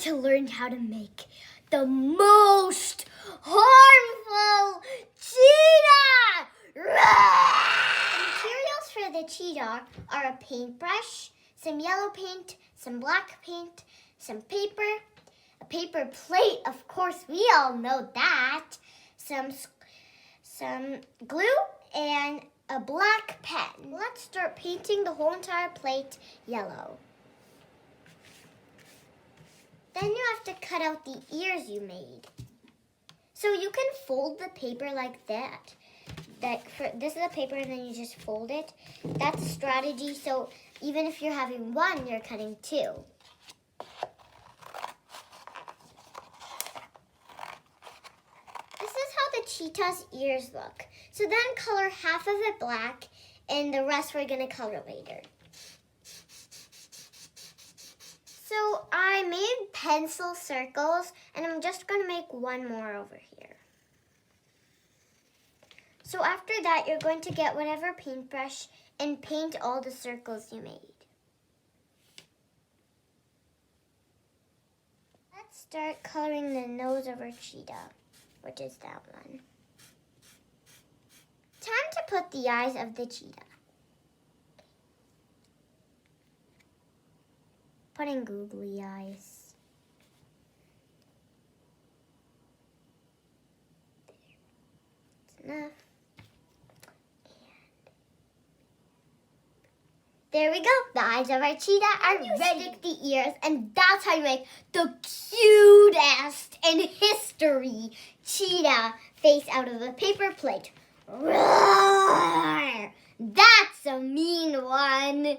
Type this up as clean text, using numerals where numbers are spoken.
to learn how to make the most harmful cheetah! The materials for the cheetah are a paintbrush, some yellow paint, some black paint, some paper, a paper plate, of course, we all know that, some glue, and a black pen. Let's start painting the whole entire plate yellow. Then you have to cut out the ears you made. So you can fold the paper like that. This is the paper and then you just fold it. That's a strategy, so even if you're having one, you're cutting two. This is how the cheetah's ears look. So then color half of it black and the rest we're gonna color later. So I made pencil circles and I'm just gonna make one more over here. So after that, you're going to get whatever paintbrush and paint all the circles you made. Let's start coloring the nose of our cheetah, which is that one. Time to put the eyes of the cheetah. Putting googly eyes. There. That's enough. There we go. The eyes of our cheetah are ready. Stick the ears, and that's how you make the cutest in history cheetah face out of a paper plate. Roar! That's a mean one.